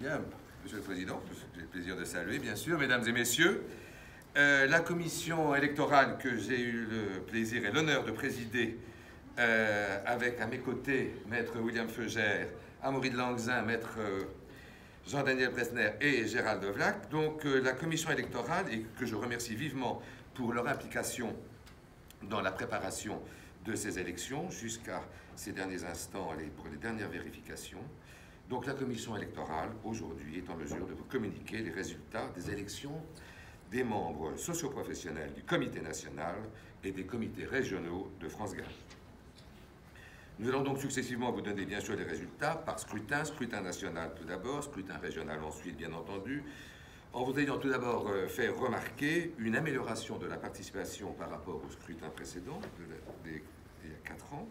Bien, Monsieur le Président, j'ai le plaisir de saluer, bien sûr, Mesdames et Messieurs. La commission électorale que j'ai eu le plaisir et l'honneur de présider avec à mes côtés Maître William Feugère, Amaury de Langzin, Maître Jean-Daniel Bresner et Gérald Devlac. Donc la commission électorale, et que je remercie vivement pour leur implication dans la préparation de ces élections jusqu'à ces derniers instants pour les dernières vérifications. Donc la commission électorale, aujourd'hui, est en mesure de vous communiquer les résultats des élections des membres socioprofessionnels du comité national et des comités régionaux de France Gall. Nous allons donc successivement vous donner bien sûr les résultats par scrutin, scrutin national tout d'abord, scrutin régional ensuite bien entendu, en vous ayant tout d'abord fait remarquer une amélioration de la participation par rapport au scrutin précédent, il y a 4 ans,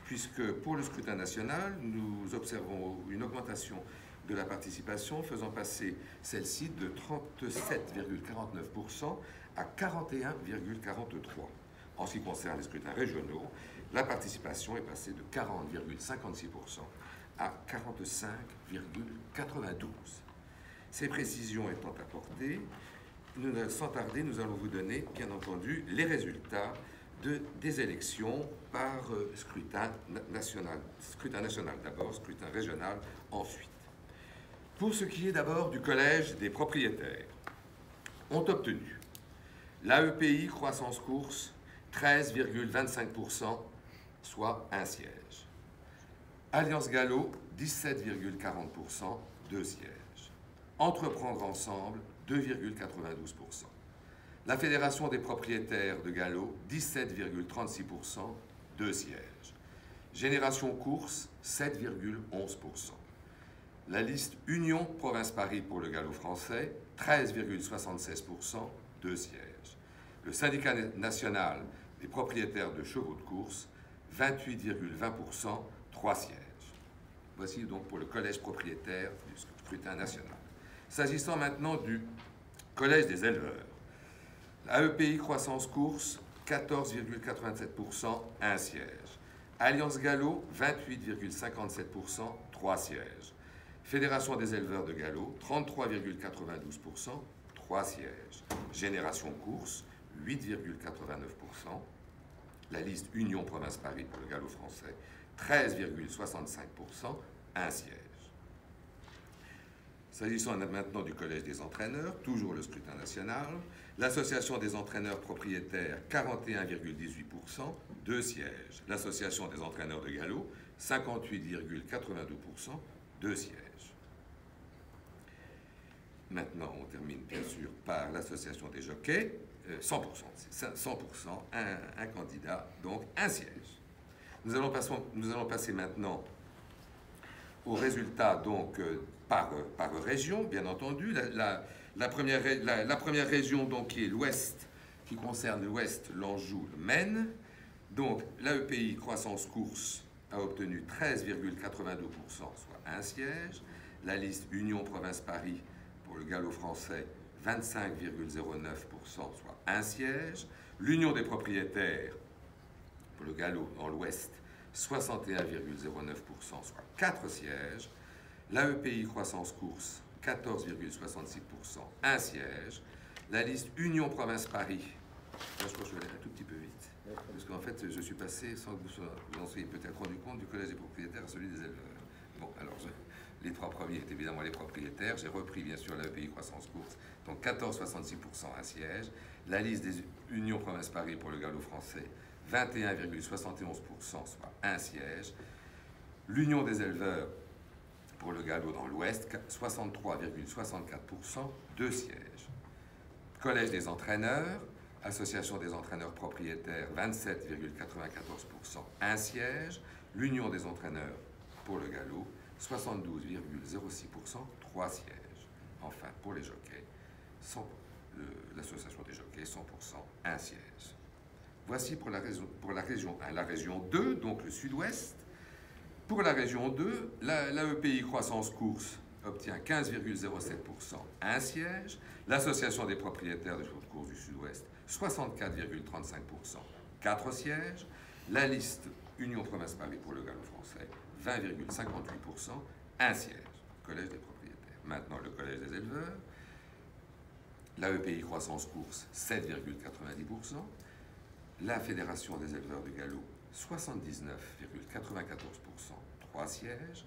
puisque pour le scrutin national, nous observons une augmentation de la participation, faisant passer celle-ci de 37,49% à 41,43%. En ce qui concerne les scrutins régionaux, la participation est passée de 40,56% à 45,92%. Ces précisions étant apportées, sans tarder, nous allons vous donner, bien entendu, les résultats des élections par scrutin national. Scrutin national d'abord, scrutin régional ensuite. Pour ce qui est d'abord du collège des propriétaires, ont obtenu l'AEPI Croissance Course 13,25%, soit un siège. Alliance Gallo 17,40%, 2 sièges. Entreprendre ensemble 2,92%. La Fédération des propriétaires de Gallo 17,36%, 2 sièges. Génération Course 7,11%. La liste Union Province Paris pour le galop français, 13,76%, 2 sièges. Le syndicat national des propriétaires de chevaux de course, 28,20%, 3 sièges. Voici donc pour le collège propriétaire du scrutin national. S'agissant maintenant du collège des éleveurs, l'AEPI Croissance Course, 14,87%, 1 siège. Alliance Gallo, 28,57%, 3 sièges. Fédération des éleveurs de galop, 33,92%, 3 sièges. Génération Course, 8,89%. La liste Union Province Paris pour le galop français, 13,65%, 1 siège. S'agissant maintenant du collège des entraîneurs, toujours le scrutin national, l'association des entraîneurs propriétaires, 41,18%, 2 sièges. L'association des entraîneurs de galop, 58,82%, 2 sièges. Maintenant, on termine bien sûr par l'association des jockeys, 100%, 100%, un candidat, donc un siège. Nous allons passer maintenant aux résultats donc, par région, bien entendu. La première région donc, qui est l'Ouest, qui concerne l'Ouest, l'Anjou, le Maine. Donc l'AEPI Croissance Course a obtenu 13,82%, soit un siège. La liste Union Province Paris pour le galop français, 25,09%, soit un siège. L'Union des propriétaires pour le galop dans l'Ouest, 61,09%, soit 4 sièges. L'AEPI Croissance Course, 14,66%, un siège. La liste Union Province Paris, là je crois que je vais aller un tout petit peu vite, parce qu'en fait je suis passé, sans que vous en soyez peut-être rendu compte, du collège des propriétaires à celui des éleveurs. Bon, alors les 3 premiers étaient évidemment les propriétaires. J'ai repris bien sûr l'AEPI Croissance Course, donc 14,66%, un siège. La liste des Unions Province Paris pour le galop français, 21,71%, soit un siège. L'Union des éleveurs pour le galop dans l'Ouest, 63,64%, 2 sièges. Collège des entraîneurs, Association des entraîneurs propriétaires, 27,94%, 1 siège. L'Union des entraîneurs pour le galop, 72,06%, 3 sièges. Enfin, pour les jockeys, l'association des jockeys, 100%, 1 siège. Voici pour la région 1. La région 2, donc le sud-ouest. Pour la région 2, l'AEPI Croissance Course obtient 15,07%, 1 siège. L'Association des propriétaires de chevaux de course du sud-ouest, 64,35%, 4 sièges. La liste Union Province Paris pour le galop français, 20,58%, un siège. Collège des propriétaires. maintenant le Collège des éleveurs. L'AEPI Croissance Course, 7,90%. La Fédération des éleveurs du galop, 79,94%, 3 sièges.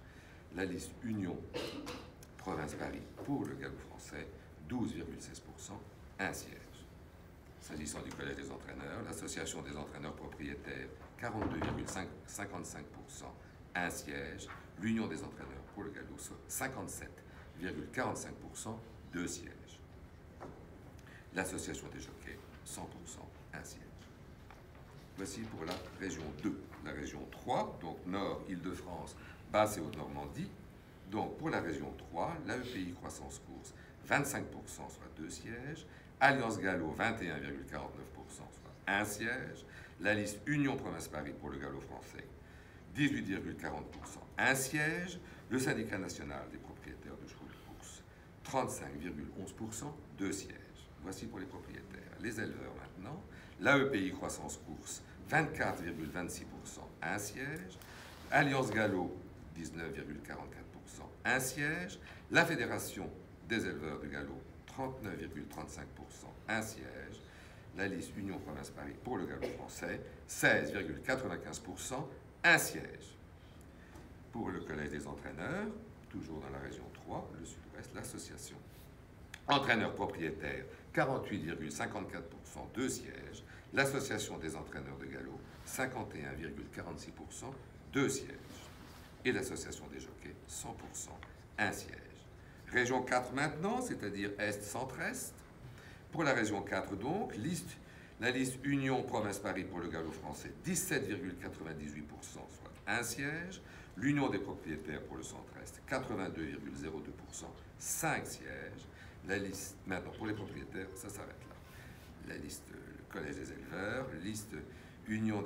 La liste Union Province Paris pour le galop français, 12,16%, 1 siège. S'agissant du Collège des entraîneurs, l'Association des entraîneurs propriétaires, 42,55%, 1 siège. L'Union des entraîneurs pour le galop, 57,45%, 2 sièges. L'Association des jockeys, 100%, 1 siège. Voici pour la région 2. La région 3, donc Nord, Île-de-France, Basse et Haute-Normandie. Donc pour la région 3, l'AEPI Croissance Course, 25%, soit 2 sièges. Alliance Gallo, 21,49%, soit 1 siège. La liste Union Province Paris pour le galop français, 18,40%, 1 siège. Le syndicat national des propriétaires de chevaux de course, 35,11%, 2 sièges. Voici pour les propriétaires. Les éleveurs maintenant. L'AEPI Croissance Course, 24,26%, 1 siège. Alliance Gallo, 19,44%, 1 siège. La Fédération des éleveurs de galop, 39,35%, 1 siège. La liste Union Province Paris pour le galop français, 16,95%, 1 siège. Pour le Collège des entraîneurs, toujours dans la région 3, le sud-ouest, l'association entraîneurs propriétaires, 48,54%, 2 sièges. L'Association des entraîneurs de galop, 51,46%, 2 sièges. Et l'Association des jockeys, 100%, 1 siège. Région 4 maintenant, c'est-à-dire Est-Centre-Est. Pour la région 4 donc, la liste Union Province Paris pour le galop français, 17,98%, soit 1 siège. L'Union des propriétaires pour le Centre-Est, 82,02%, 5 sièges. La liste, maintenant pour les propriétaires, ça s'arrête là. La liste, le Collège des éleveurs, liste Union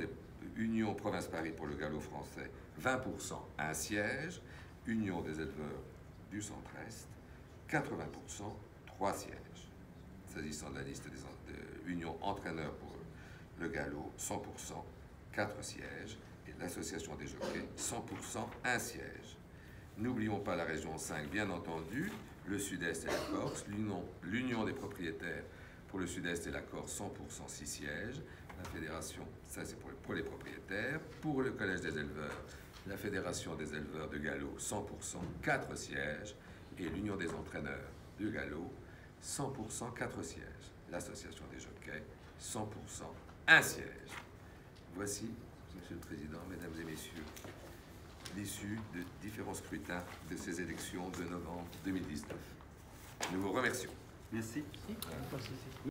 Province Paris pour le galop français, 20%, 1 siège. Union des éleveurs du Centre-Est, 80%, 3 sièges. S'agissant de la liste de Union entraîneurs pour le galop, 100%, 4 sièges. Et l'association des jockeys, 100%, 1 siège. N'oublions pas la région 5, bien entendu, le Sud-Est et la Corse, l'Union des propriétaires pour le Sud-Est et la Corse, 100%, 6 sièges. La fédération, ça c'est pour les propriétaires. Pour le Collège des éleveurs, la Fédération des éleveurs de galop, 100%, 4 sièges. Et l'Union des entraîneurs de galop, 100%, 4 sièges. L'Association des jockeys, 100%, 1 siège. Voici, Monsieur le Président, Mesdames et Messieurs, l'issue de différents scrutins de ces élections de novembre 2019. Nous vous remercions. Merci.